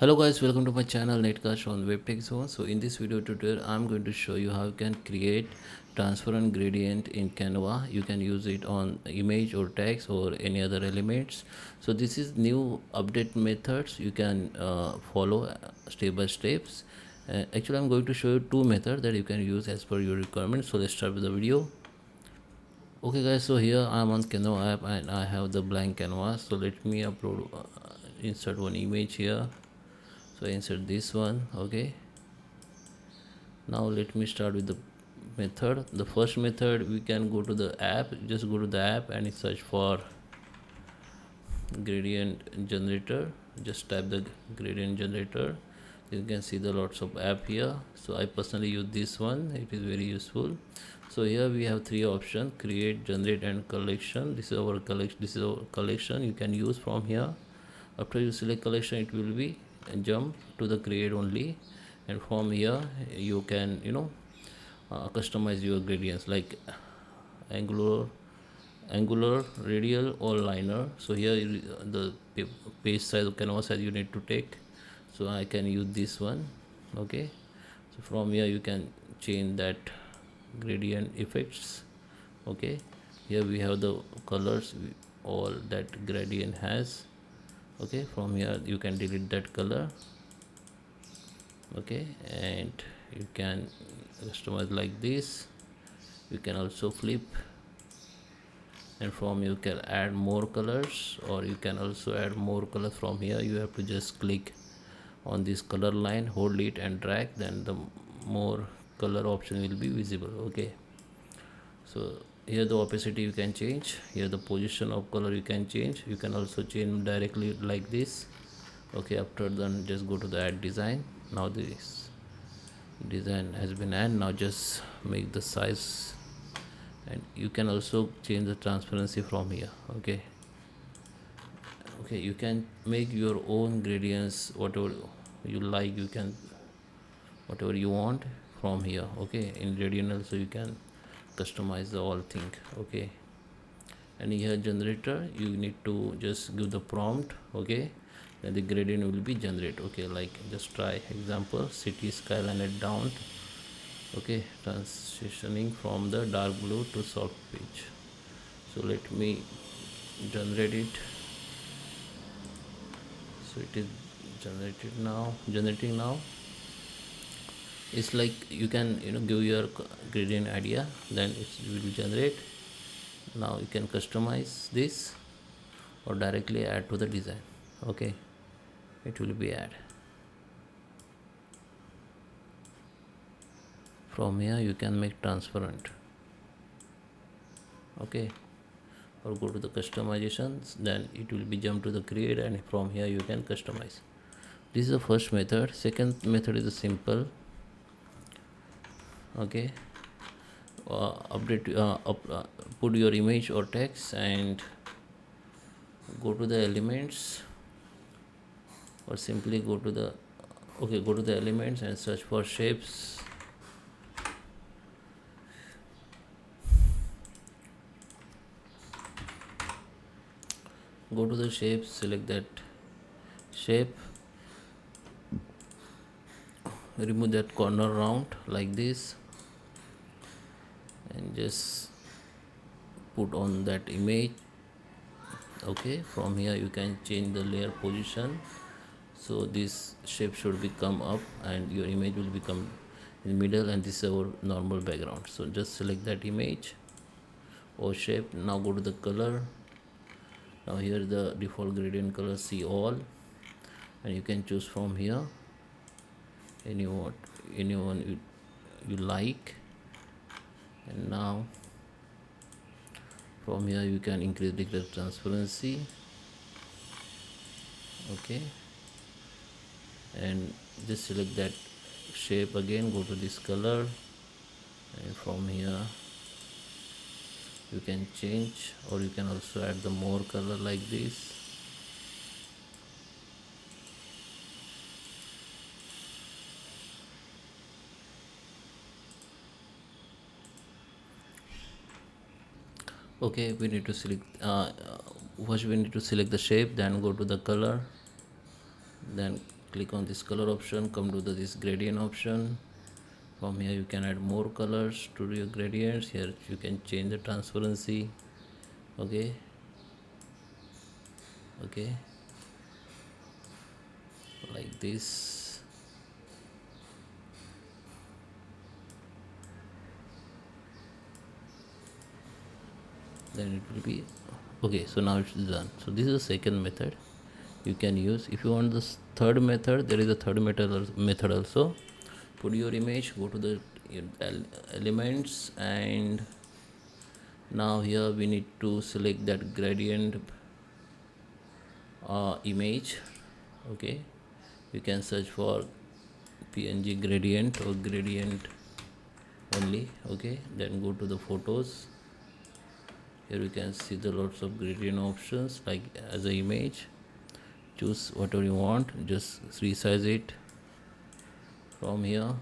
Hello guys, welcome to my channel Netcast on WebTech Zone. So in this video tutorial, I'm going to show you how you can create transparent gradient in Canva. You can use it on image or text or any other elements. So this is new update methods you can follow step by steps. Actually, I'm going to show you two methods that you can use as per your requirement. So let's start with the video. Okay guys, so here I'm on Canva app and I have the blank canvas. So let me upload, insert one image here. So insert this one. Okay, now let me start with the method. The first method, we can go to the app, just go to the app and search for gradient generator. Just type the gradient generator. You can see the lots of app here. So I personally use this one, it is very useful. So here we have three options: create, generate and collection. This is our collection you can use from here. After you select collection, it will be jump to the create only, and from here you can customize your gradients like angular radial or liner. So here the page size, canvas size you need to take. So I can use this one. Okay, so from here you can change that gradient effects. Okay, here we have the colors all that gradient has. Okay, from here you can delete that color. Okay, and you can customize like this. You can also flip, and from you can add more colors, or you can also add more colors from here. You have to just click on this color line, hold it and drag, then the more color option will be visible. Okay, so here the opacity you can change, here the position of color you can change. You can also change directly like this. Okay, after then just go to the add design. Now this design has been added. Now just make the size, and you can also change the transparency from here. Okay, you can make your own gradients, whatever you like. You can whatever you want from here. Okay, in gradient also you can customize the whole thing. Okay, and here generator, you need to just give the prompt. Okay, then the gradient will be generated. Okay, like just try example, city skyline at down. Okay, transitioning from the dark blue to soft peach. So let me generate it. So it is generating now. It's like you can give your gradient idea, then it will generate. Now you can customize this or directly add to the design. Okay, it will be add. From here you can make transparent. Okay, or go to the customizations, then it will be jump to the create, and from here you can customize. This is the first method. Second method is a simple. Okay, put your image or text and go to the elements, or simply go to the elements and search for shapes. Go to the shape, select that shape, remove that corner round like this, and just put on that image. Okay, from here you can change the layer position, so this shape should become up and your image will become in middle, and this is our normal background. So just select that image or shape. Now go to the color. Now here the default gradient color, see all, and you can choose from here anyone you like. And now from here you can increase the transparency. Okay, and just select that shape again, go to this color, and from here you can change, or you can also add the more color like this. Okay, we need to select first we need to select the shape, then go to the color, then click on this color option, come to this gradient option. From here you can add more colors to your gradients. Here you can change the transparency. Okay, like this. Then it will be okay. So now it's done. So this is the second method you can use. If you want this third method, there is a third method also. Put your image, go to the elements, and now here we need to select that gradient image. Okay, you can search for png gradient or gradient only. Okay, then go to the photos. Here you can see the lots of gradient options, like as an image. Choose whatever you want, just resize it from here.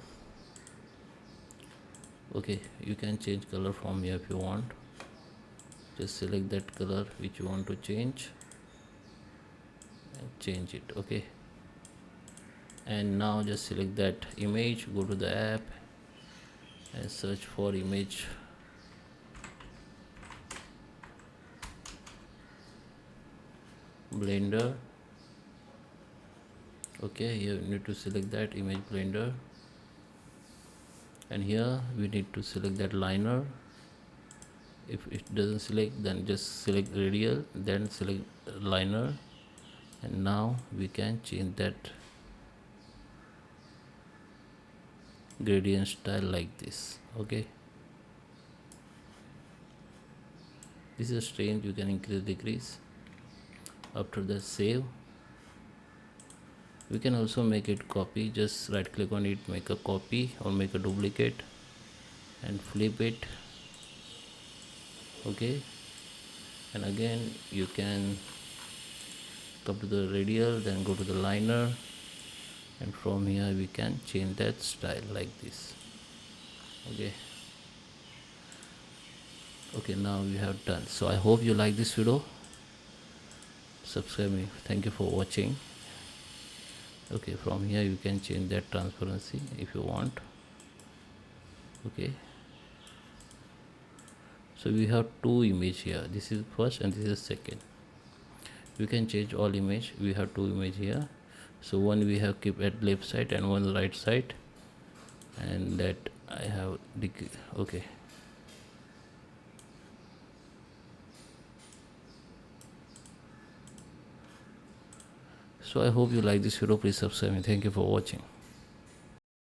Okay, you can change color from here if you want. Just select that color which you want to change and change it. Okay, and now just select that image, go to the app and search for image. Blender. Okay, here you need to select that image blender, and here we need to select that liner. If it doesn't select, then just select radial, then select liner, and now we can change that gradient style like this. Okay, this is a strength, you can increase, decrease. After that, save. We can also make it copy. Just right click on it, make a copy or make a duplicate and flip it. Okay, and again you can come to the radial, then go to the liner, and from here we can change that style like this. Okay, now we have done. So I hope you like this video. Subscribe me. Thank you for watching. Okay, from here you can change that transparency if you want. Okay, so we have two image here. This is first and this is second. You can change all image. We have two image here. So one we have keep at left side and one right side, and that I have okay. So I hope you like this video. Please subscribe me. Thank you for watching.